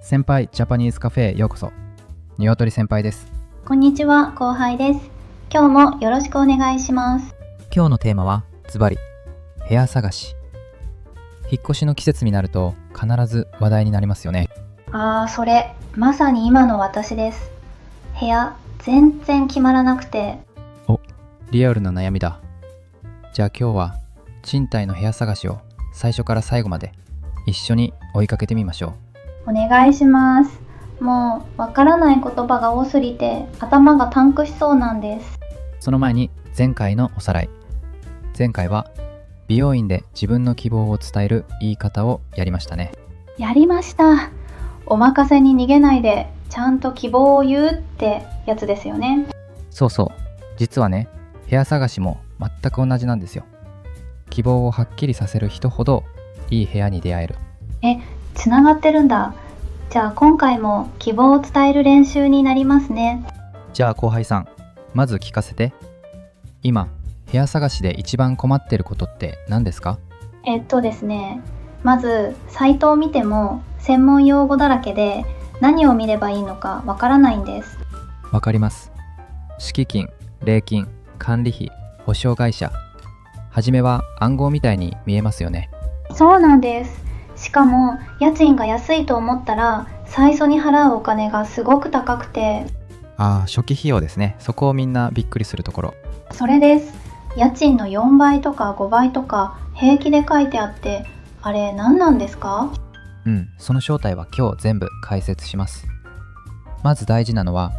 先輩ジャパニーズカフェへようこそ。ニワトリ先輩です。こんにちは、後輩です。今日もよろしくお願いします。今日のテーマはズバリ部屋探し。引っ越しの季節になると必ず話題になりますよね。それまさに今の私です。部屋全然決まらなくて。リアルな悩みだ。じゃあ今日は賃貸の部屋探しを最初から最後まで一緒に追いかけてみましょお願いします。もうわからない言葉が多すぎて頭がパンクしそうなんです。その前に前回のおさらい。前回は美容院で自分の希望を伝える言い方をやりましたね。やりました。お任せに逃げないでちゃんと希望を言うってやつですよね。そうそう、実はね、部屋探しも全く同じなんですよ。希望をはっきりさせる人ほどいい部屋に出会える。つながってるんだ。じゃあ今回も希望を伝える練習になりますね。じゃあ後輩さん、まず聞かせて。今部屋探しで一番困ってることって何ですか？ですね、まずサイトを見ても専門用語だらけで何を見ればいいのかわからないんです。わかります。敷金、礼金、管理費、保証会社。はじめは暗号みたいに見えますよね。そうなんです。しかも家賃が安いと思ったら最初に払うお金がすごく高くて。初期費用ですね。そこをみんなびっくりするところ。それです。家賃の4倍とか5倍とか平気で書いてあって、あれ何なんですか？その正体は今日全部解説します。まず大事なのは、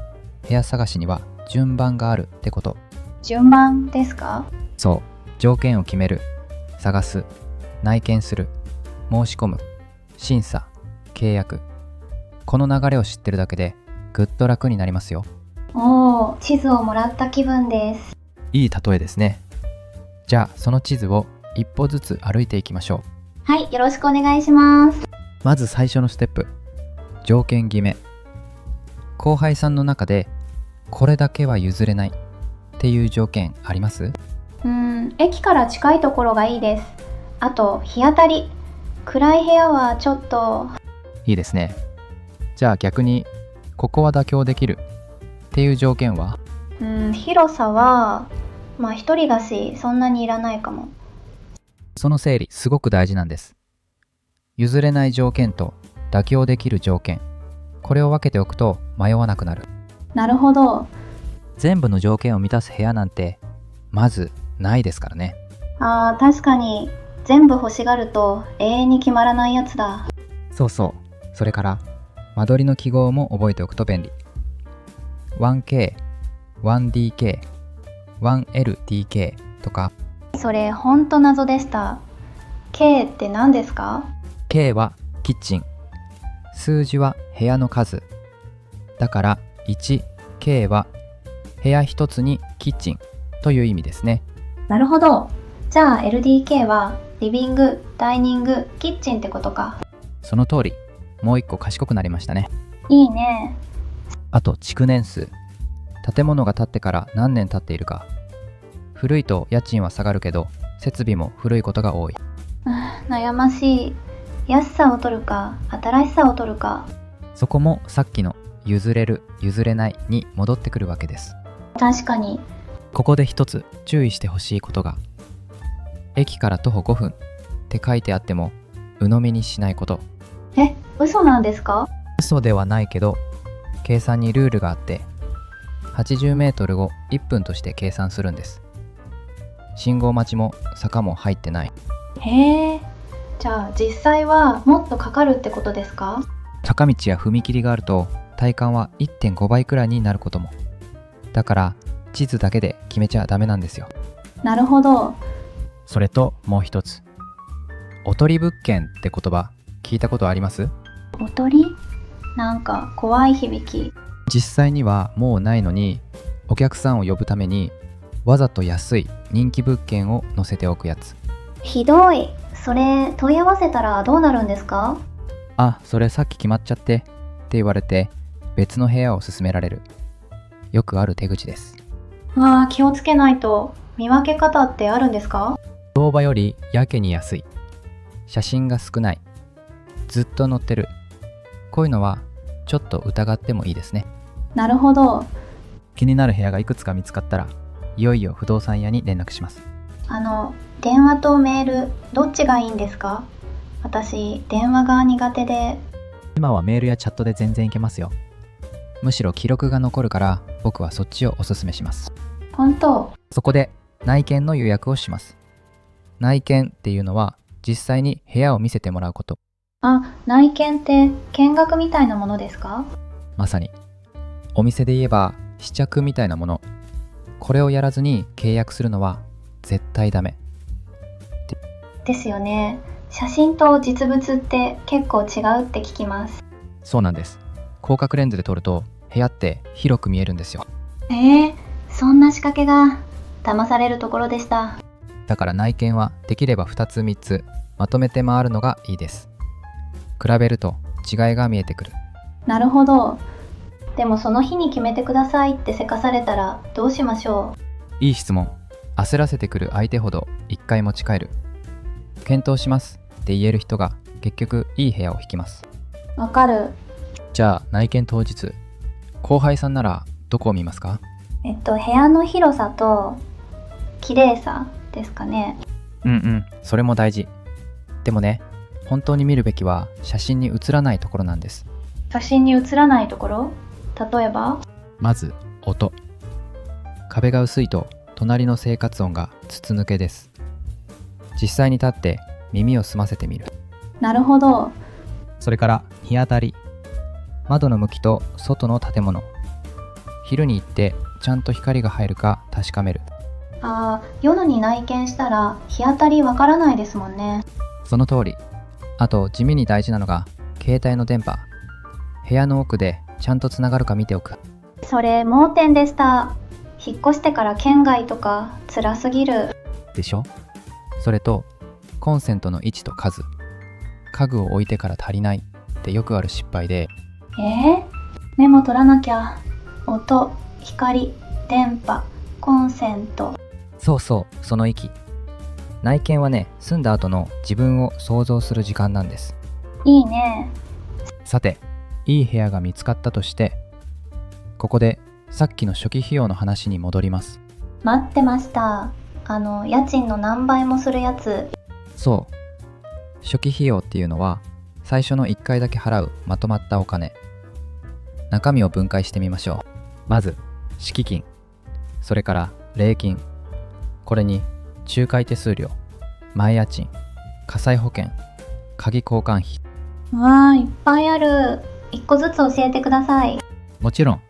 部屋探しには順番があるってこと。順番ですか？そう、条件を決める、探す、内見する、申し込む、審査、契約。この流れを知ってるだけでぐっと楽になりますよ。地図をもらった気分です。いい例えですね。じゃあその地図を一歩ずつ歩いていきましょう。はい、よろしくお願いします。まず最初のステップ、条件決め。後輩さんの中でこれだけは譲れないっていう条件あります？駅から近いところがいいです。あと日当たり。暗い部屋はちょっと。いいですね。じゃあ逆にここは妥協できるっていう条件は？広さは一人だしそんなにいらないかも。その整理すごく大事なんです。譲れない条件と妥協できる条件、これを分けておくと迷わなくなる。なるほど。全部の条件を満たす部屋なんてまずないですからね。確かに全部欲しがると永遠に決まらないやつだ。そうそう。それから間取りの記号も覚えておくと便利。1K、1DK、1LDK とか。それほんと謎でした。 K って何ですか？ K はキッチン、数字は部屋の数だから 1K は部屋一つにキッチンという意味ですね。なるほど。じゃあ LDK はリビング、ダイニング、キッチンってことか。その通り。もう一個賢くなりましたね。いいね。あと築年数。建物が建ってから何年経っているか。古いと家賃は下がるけど設備も古いことが多い。悩ましい。安さを取るか新しさを取るか。そこもさっきの譲れる譲れないに戻ってくるわけです。確かに。ここで一つ注意してほしいことが、駅から徒歩5分って書いてあっても鵜呑みにしないこと。嘘なんですか？嘘ではないけど計算にルールがあって、80メートルを1分として計算するんです。信号待ちも坂も入ってない。へえ。じゃあ実際はもっとかかるってことですか？坂道や踏切があると体感は 1.5 倍くらいになることも。だから地図だけで決めちゃダメなんですよ。なるほど。それともう一つ、おとり物件って言葉聞いたことあります？おとり？なんか怖い響き。実際にはもうないのにお客さんを呼ぶためにわざと安い人気物件を載せておくやつ。ひどい。それ問い合わせたらどうなるんですか？それさっき決まっちゃってって言われて別の部屋を勧められる。よくある手口です。気をつけないと。見分け方ってあるんですか？相場よりやけに安い、写真が少ない、ずっと載ってる、こういうのはちょっと疑ってもいいですね。なるほど。気になる部屋がいくつか見つかったら、いよいよ不動産屋に連絡します。電話とメール、どっちがいいんですか？私、電話が苦手で。今はメールやチャットで全然いけますよ。むしろ記録が残るから僕はそっちをおすすめします。本当？そこで内見の予約をします。内見っていうのは実際に部屋を見せてもらうこと。内見って見学みたいなものですか？まさに。お店で言えば試着みたいなもの。これをやらずに契約するのは絶対ダメ。ですよね。写真と実物って結構違うって聞きます。そうなんです。広角レンズで撮ると部屋って広く見えるんですよ。そんな仕掛けが騙されるところでした。だから内見はできれば2つ3つまとめて回るのがいいです。比べると違いが見えてくる。なるほど。でもその日に決めてくださいってせかされたらどうしましょう？いい質問。焦らせてくる相手ほど一回持ち帰る。検討しますって言える人が結局いい部屋を引きます。わかる。じゃあ内見当日、後輩さんならどこを見ますか？部屋の広さと綺麗さですかね。それも大事。でもね、本当に見るべきは写真に写らないところなんです。写真に写らないところ？例えば？まず音。壁が薄いと隣の生活音が筒抜けです。実際に立って耳を澄ませてみる。なるほど。それから日当たり。窓の向きと外の建物。昼に行ってちゃんと光が入るか確かめる。夜に内見したら日当たりわからないですもんね。その通り。あと地味に大事なのが携帯の電波。部屋の奥でちゃんとつながるか見ておく。それ盲点でした。引っ越してから県外とか辛すぎる。でしょ？それとコンセントの位置と数。家具を置いてから足りないってよくある失敗で。メモ取らなきゃ。音、光、電波、コンセント。そう、その息。内見はね、住んだ後の自分を想像する時間なんです。いいね。さて、いい部屋が見つかったとして、ここでさっきの初期費用の話に戻ります。待ってました。家賃の何倍もするやつ。そう。初期費用っていうのは、最初の1回だけ払うまとまったお金。中身を分解してみましょう。まず、敷金。それから礼金。これに仲介手数料、前家賃、火災保険、鍵交換費。いっぱいある。一個ずつ教えてください。もちろん、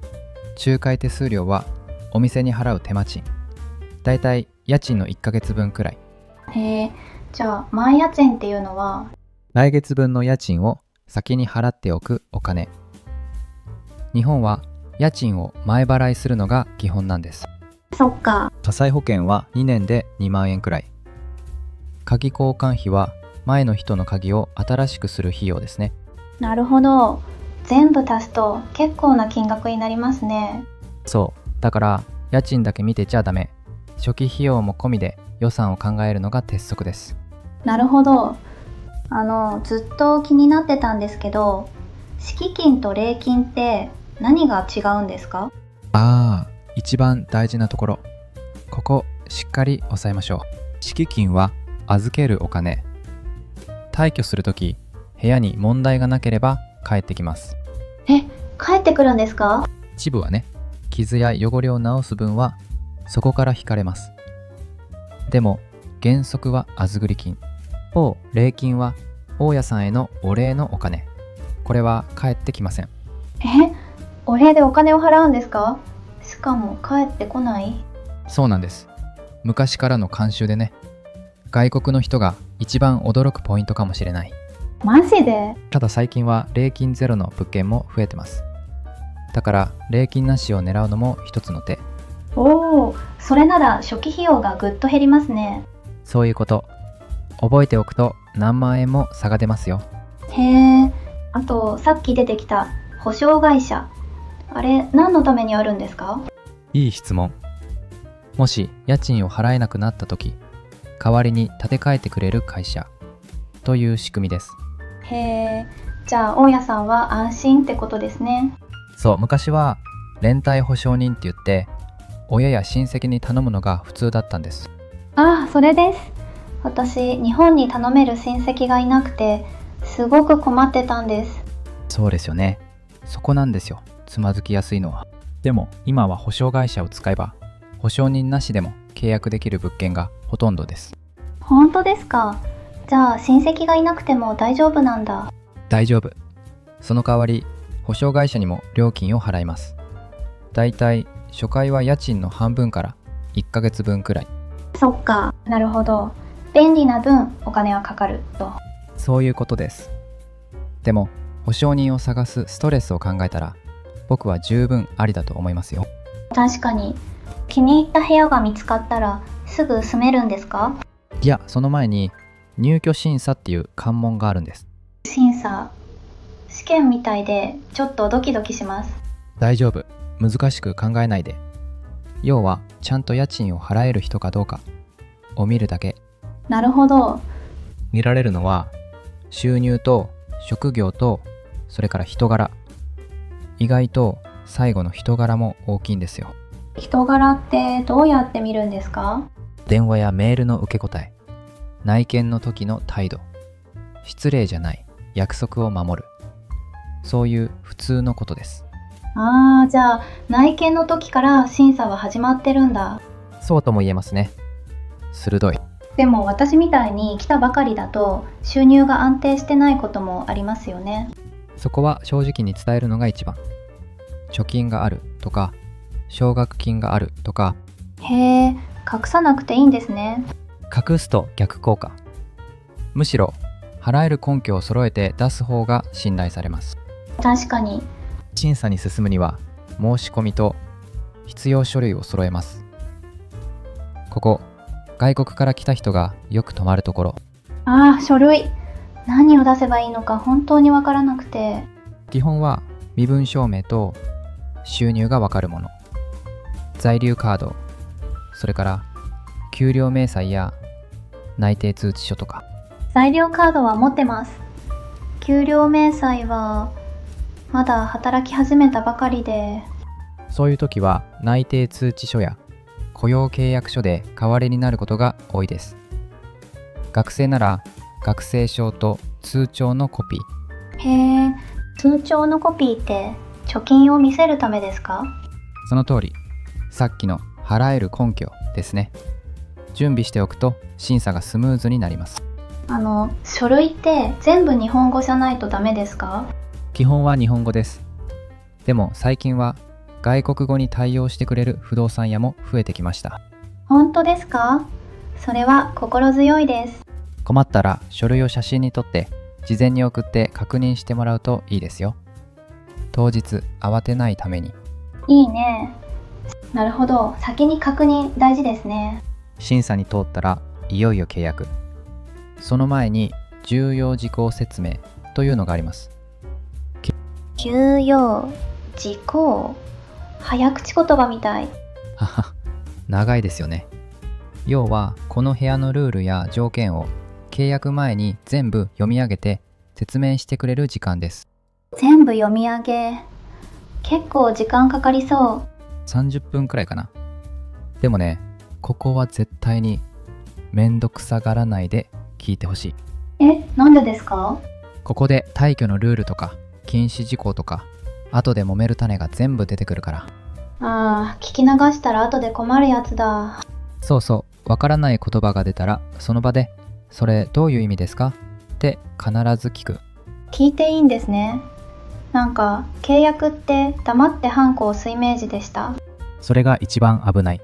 仲介手数料はお店に払う手間賃。だいたい家賃の1ヶ月分くらい。じゃあ前家賃っていうのは？来月分の家賃を先に払っておくお金。日本は家賃を前払いするのが基本なんです。そっか。火災保険は2年で2万円くらい。鍵交換費は前の人の鍵を新しくする費用ですね。なるほど。全部足すと結構な金額になりますね。そう。だから家賃だけ見てちゃダメ。初期費用も込みで予算を考えるのが鉄則です。なるほど。ずっと気になってたんですけど、敷金と礼金って何が違うんですか？一番大事なところ。ここしっかり押さえましょう。敷金は預けるお金。退去するとき、部屋に問題がなければ帰ってきます。帰ってくるんですか？一部はね、傷や汚れを直す分はそこから引かれます。でも原則は預繰り金。礼金は大家さんへのお礼のお金。これは返ってきません。お礼でお金を払うんですか？しかも帰ってこない？そうなんです。昔からの慣習でね。外国の人が一番驚くポイントかもしれない。マジで？ただ最近は礼金ゼロの物件も増えてます。だから礼金なしを狙うのも一つの手。それなら初期費用がぐっと減りますね。そういうこと。覚えておくと何万円も差が出ますよ。あとさっき出てきた保証会社。あれ何のためにあるんですか？いい質問。もし家賃を払えなくなった時、代わりに立て替えてくれる会社という仕組みです。じゃあ大家さんは安心ってことですね。そう、昔は連帯保証人って言って親や親戚に頼むのが普通だったんです。ああ、それです。私、日本に頼める親戚がいなくて、すごく困ってたんです。そうですよね。そこなんですよ、つまずきやすいのは。でも今は保証会社を使えば保証人なしでも契約できる物件がほとんどです。本当ですか？じゃあ親戚がいなくても大丈夫なんだ。大丈夫。その代わり保証会社にも料金を払います。だいたい初回は家賃の半分から1ヶ月分くらい。そっか、なるほど。便利な分お金はかかると。そういうことです。でも保証人を探すストレスを考えたら僕は十分ありだと思いますよ。確かに。気に入った部屋が見つかったらすぐ住めるんですか？いや、その前に入居審査っていう関門があるんです。審査。試験みたいでちょっとドキドキします。大丈夫。難しく考えないで。要はちゃんと家賃を払える人かどうかを見るだけ。なるほど。見られるのは収入と職業とそれから人柄。意外と最後の人柄も大きいんですよ。人柄ってどうやって見るんですか？電話やメールの受け答え、内見の時の態度、失礼じゃない約束を守る、そういう普通のことです。ああ、じゃあ内見の時から審査は始まってるんだ。そうとも言えますね。鋭い。でも私みたいに来たばかりだと収入が安定してないこともありますよね。そこは正直に伝えるのが一番。貯金があるとか奨学金があるとか。へえ、隠さなくていいんですね。隠すと逆効果。むしろ払える根拠を揃えて出す方が信頼されます。確かに。審査に進むには申し込みと必要書類を揃えます。ここ外国から来た人がよく泊まるところ。ああ、書類。何を出せばいいのか本当にわからなくて。基本は身分証明と収入がわかるもの、在留カード、それから給料明細や内定通知書とか。在留カードは持ってます。給料明細はまだ働き始めたばかりで。そういう時は内定通知書や雇用契約書で代わりになることが多いです。学生なら学生証と通帳のコピー。へえ、通帳のコピーって貯金を見せるためですか？その通り。さっきの払える根拠ですね。準備しておくと審査がスムーズになります。書類って全部日本語じゃないとダメですか？基本は日本語です。でも最近は外国語に対応してくれる不動産屋も増えてきました。本当ですか？それは心強いです。困ったら書類を写真に撮って事前に送って確認してもらうといいですよ。当日慌てないために。いいね。なるほど、先に確認大事ですね。審査に通ったらいよいよ契約。その前に重要事項説明というのがあります。重要事項。早口言葉みたい。はは、長いですよね。要はこの部屋のルールや条件を契約前に全部読み上げて説明してくれる時間です。全部読み上げ。結構時間かかりそう。30分くらいかな。でもね、ここは絶対にめんどくさがらないで聞いてほしい。なんでですか？ここで退去のルールとか禁止事項とか後で揉める種が全部出てくるから。ああ、聞き流したら後で困るやつだ。そうそう、わからない言葉が出たらその場でそれどういう意味ですかって必ず聞く。聞いていいんですね。なんか契約って黙ってハンコを押すイメージでした。それが一番危ない。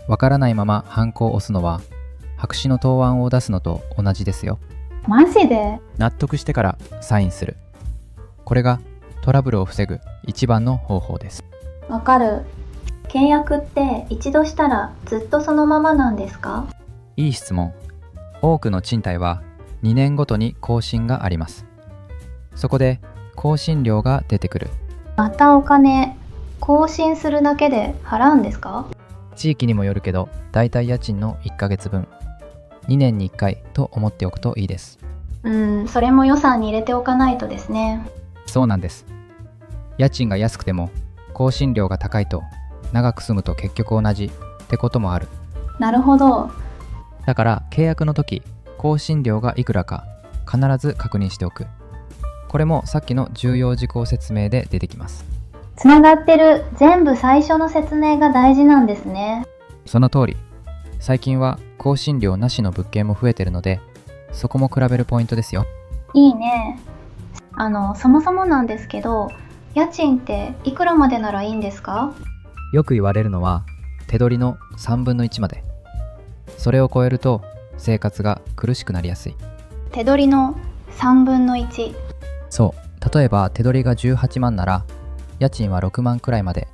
わからないままハンコを押すのは白紙の答案を出すのと同じですよ。マジで？納得してからサインする。これがトラブルを防ぐ一番の方法です。わかる。契約って一度したらずっとそのままなんですか？いい質問。多くの賃貸は2年ごとに更新があります。そこで更新料が出てくる。またお金、更新するだけで払うんですか？地域にもよるけど、だいたい家賃の1ヶ月分、2年に1回と思っておくといいです。それも予算に入れておかないとですね。そうなんです。家賃が安くても更新料が高いと長く住むと結局同じってこともある。なるほど。だから契約の時、更新料がいくらか必ず確認しておく。これもさっきの重要事項説明で出てきます。つながってる。全部最初の説明が大事なんですね。その通り。最近は更新料なしの物件も増えてるので、そこも比べるポイントですよ。いいね。そもそもなんですけど、家賃っていくらまでならいいんですか？よく言われるのは手取りの3分の1まで。それを超えると生活が苦しくなりやすい。手取りの3分の1。そう。例えば手取りが18万なら家賃は6万くらいまで。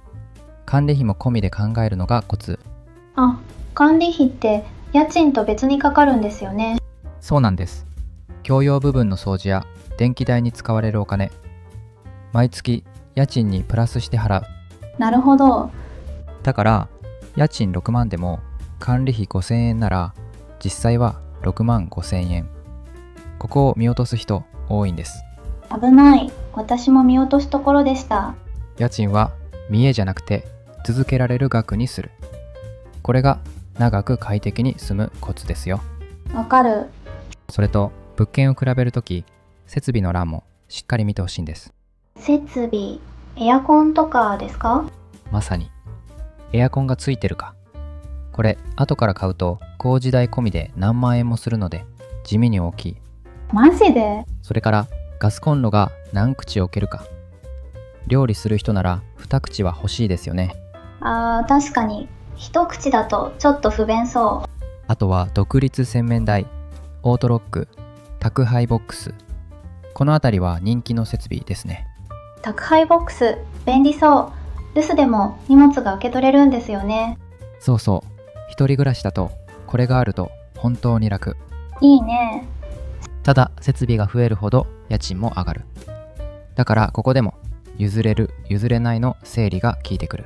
管理費も込みで考えるのがコツ。あ、管理費って家賃と別にかかるんですよね。そうなんです。共用部分の掃除や電気代に使われるお金、毎月家賃にプラスして払う。なるほど。だから家賃6万でも管理費5000円なら実際は6万5000円。ここを見落とす人多いんです。危ない。私も見落とすところでした。家賃は見栄じゃなくて続けられる額にする。これが長く快適に住むコツですよ。わかる。それと物件を比べるとき、設備の欄もしっかり見てほしいんです。設備、エアコンとかですか？まさにエアコンがついてるか。これ後から買うと工事代込みで何万円もするので地味に大きい。マジで？それからガスコンロが何口置けるか。料理する人なら2口は欲しいですよね。確かに一口だとちょっと不便そう。あとは独立洗面台、オートロック、宅配ボックス。この辺りは人気の設備ですね。宅配ボックス、便利そう。留守でも荷物が受け取れるんですよね。そうそう。一人暮らしだとこれがあると本当に楽。いいね。ただ設備が増えるほど家賃も上がる。だからここでも譲れる譲れないの整理が効いてくる。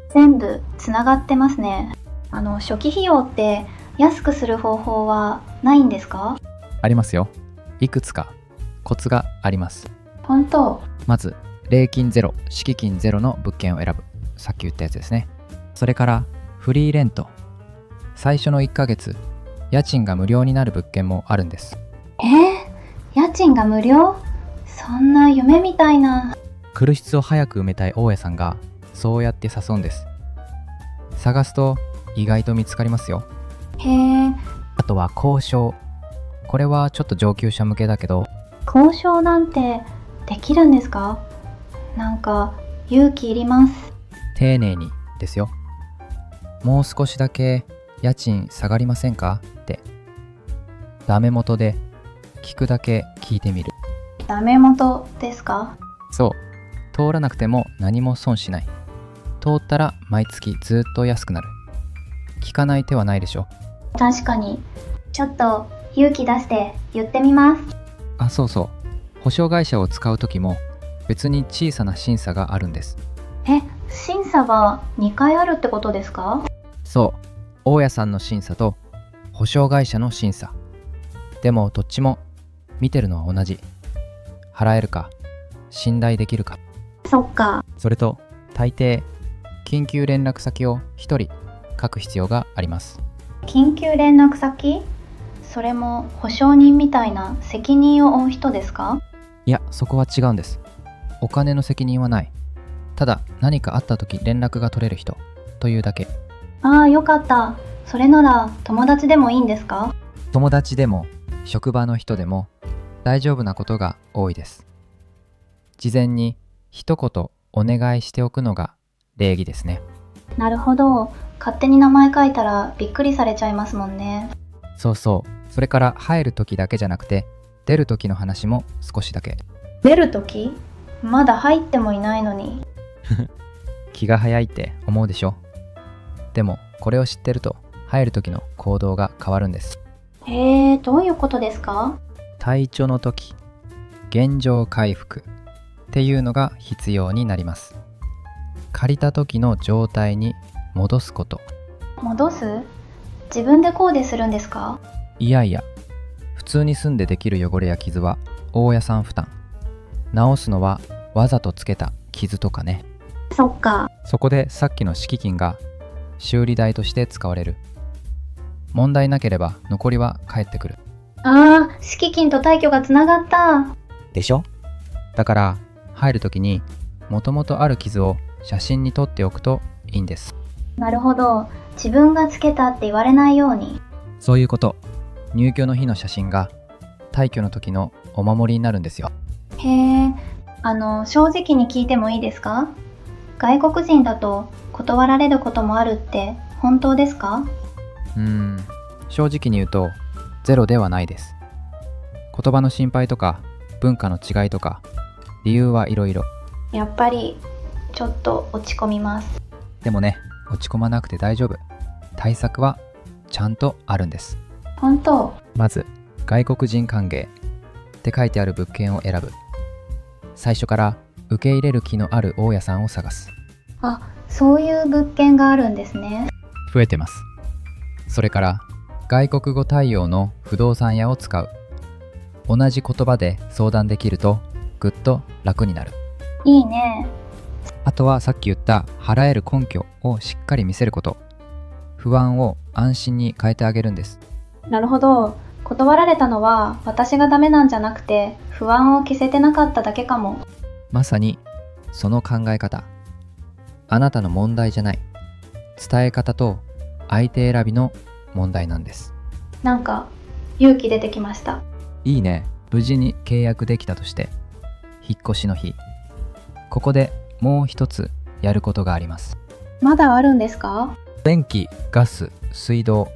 全部つながってますね。初期費用って安くする方法はないんですか？ありますよ。いくつかコツがあります。本当？まず礼金ゼロ、敷金ゼロの物件を選ぶ。さっき言ったやつですね。それからフリーレント。最初の1ヶ月家賃が無料になる物件もあるんです。家賃が無料？そんな夢みたいな。空室を早く埋めたい大家さんがそうやって誘うんです。探すと意外と見つかりますよ。へえ。あとは交渉。これはちょっと上級者向けだけど、交渉なんてできるんですか？なんか勇気いります。丁寧にですよ。もう少しだけ家賃下がりませんかってダメ元で聞くだけ聞いてみる。ダメ元ですか？そう。通らなくても何も損しない。通ったら毎月ずっと安くなる。聞かない手はないでしょ。確かに。ちょっと勇気出して言ってみます。あ、そうそう。保証会社を使う時も別に小さな審査があるんです。審査は2回あるってことですか？そう。大家さんの審査と保証会社の審査。でもどっちも見てるのは同じ。払えるか、信頼できるか。そっか。それと大抵緊急連絡先を1人書く必要があります。緊急連絡先？それも保証人みたいな責任を負う人ですか？いや、そこは違うんです。お金の責任はない。ただ何かあった時連絡が取れる人というだけ。よかった。それなら友達でもいいんですか？友達でも職場の人でも大丈夫なことが多いです。事前に一言お願いしておくのが礼儀ですね。なるほど。勝手に名前書いたらびっくりされちゃいますもんね。そうそう。それから入る時だけじゃなくて出る時の話も少しだけ。出る時？まだ入ってもいないのに。気が早いって思うでしょ。でもこれを知ってると入る時の行動が変わるんです。どういうことですか？退去の時、原状回復っていうのが必要になります。借りた時の状態に戻すこと。戻す？自分でコーデするんですか？いやいや、普通に住んでできる汚れや傷は大家さん負担。直すのはわざとつけた傷とかね。そっか。そこでさっきの敷金が修理代として使われる。問題なければ残りは返ってくる。ああ、敷金と退去がつながった。でしょ？だから入るときにもともとある傷を写真に撮っておくといいんです。なるほど。自分がつけたって言われないように。そういうこと。入居の日の写真が退去の時のお守りになるんですよ。へえ。正直に聞いてもいいですか？外国人だと断られることもあるって本当ですか？正直に言うとゼロではないです。言葉の心配とか文化の違いとか理由はいろいろ。やっぱりちょっと落ち込みます。でもね、落ち込まなくて大丈夫。対策はちゃんとあるんです。本当？まず外国人歓迎って書いてある物件を選ぶ。最初から受け入れる気のある大家さんを探す。あ、そういう物件があるんですね。増えてます。それから外国語対応の不動産屋を使う。同じ言葉で相談できるとぐっと楽になる。いいね。あとはさっき言った払える根拠をしっかり見せること。不安を安心に変えてあげるんです。なるほど。断られたのは私がダメなんじゃなくて不安を消せてなかっただけかも。まさにその考え方。あなたの問題じゃない。伝え方と相手選びの問題なんです。なんか勇気出てきました。いいね。無事に契約できたとして、引っ越しの日、ここでもう一つやることがあります。まだあるんですか？電気、ガス、水道、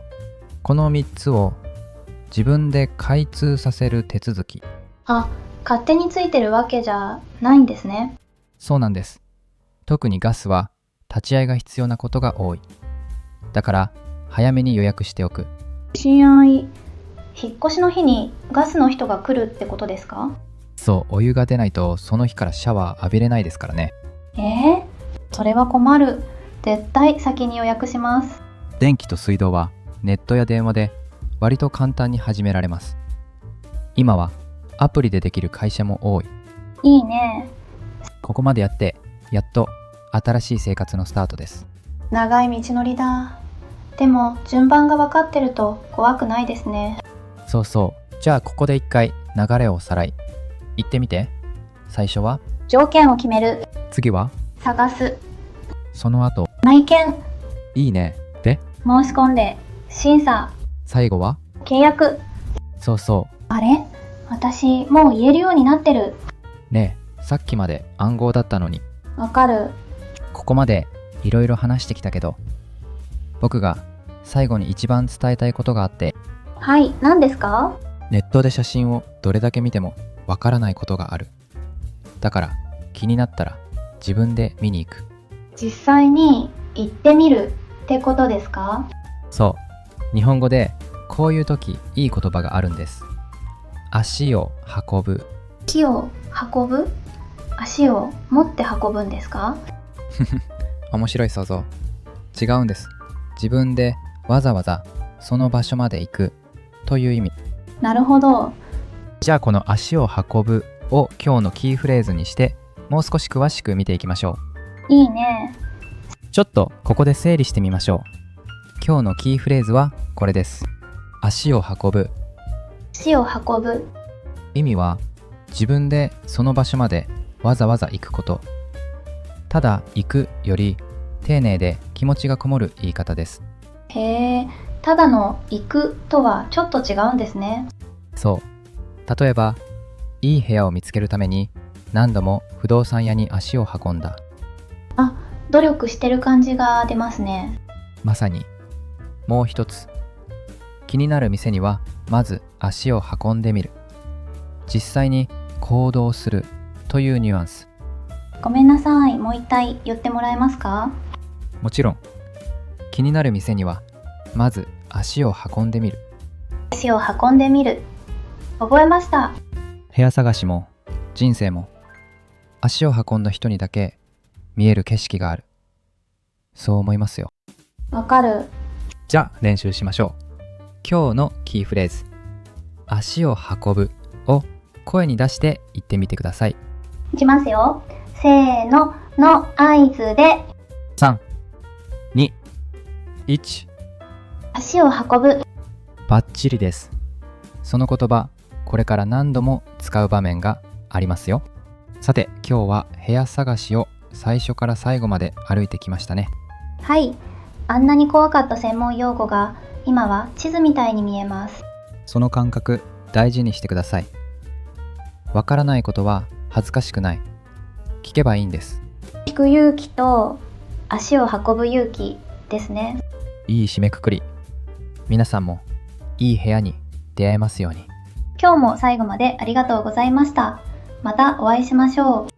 この3つを自分で開通させる手続き。あ、勝手についてるわけじゃないんですね。そうなんです。特にガスは立ち会いが必要なことが多い。だから早めに予約しておく。親愛、引っ越しの日にガスの人が来るってことですか？そう、お湯が出ないとその日からシャワー浴びれないですからね。それは困る。絶対先に予約します。電気と水道はネットや電話で割と簡単に始められます。今はアプリでできる会社も多い。いいね。ここまでやってやっと新しい生活のスタートです。長い道のりだ。でも順番が分かってると怖くないですね。そうそう。じゃあここで一回流れをおさらい。言ってみて。最初は条件を決める。次は探す。その後内見。いいね。で申し込んで審査。最後は契約。そうそあれ？私もう言えるようになってる。う。ねえ、さっきまで暗号だったのに。わかる。ここまでいろいろ話してきたけど、僕が最後に一番伝えたいことがあって。はい、何ですか？ネットで写真をどれだけ見てもわからないことがある。だから気になったら自分で見に行く。実際に行ってみるってことですか？そう。日本語でこういう時いい言葉があるんです。足を運ぶ。木を運ぶ？足を持って運ぶんですか？面白い想像。違うんです。自分でわざわざその場所まで行くという意味。なるほど。じゃあこの足を運ぶを今日のキーフレーズにしてもう少し詳しく見ていきましょう。いいね。ちょっとここで整理してみましょう。今日のキーフレーズはこれです。足を運ぶ。足を運ぶ。意味は自分でその場所までわざわざ行くこと。ただ行くより丁寧で気持ちがこもる言い方です。へえ、ただの行くとはちょっと違うんですね。そう。例えば、いい部屋を見つけるために何度も不動産屋に足を運んだ。あ、努力してる感じが出ますね。まさに。もう一つ。気になる店にはまず足を運んでみる。実際に行動するというニュアンス。ごめんなさい、もう一回言ってもらえますか？もちろん。気になる店にはまず足を運んでみる。足を運んでみる。覚えました。部屋探しも人生も足を運んだ人にだけ見える景色がある。そう思いますよ。わかる。じゃあ練習しましょう。今日のキーフレーズ。足を運ぶを声に出して言ってみてください。いきますよ。せーのの合図で3、2、1。足を運ぶ。バッチリです。その言葉、これから何度も使う場面がありますよ。さて、今日は部屋探しを最初から最後まで歩いてきましたね。はい。あんなに怖かった専門用語が今は地図みたいに見えます。その感覚、大事にしてください。わからないことは恥ずかしくない。聞けばいいんです。聞く勇気と足を運ぶ勇気ですね。いい締めくくり。皆さんもいい部屋に出会えますように。今日も最後までありがとうございました。またお会いしましょう。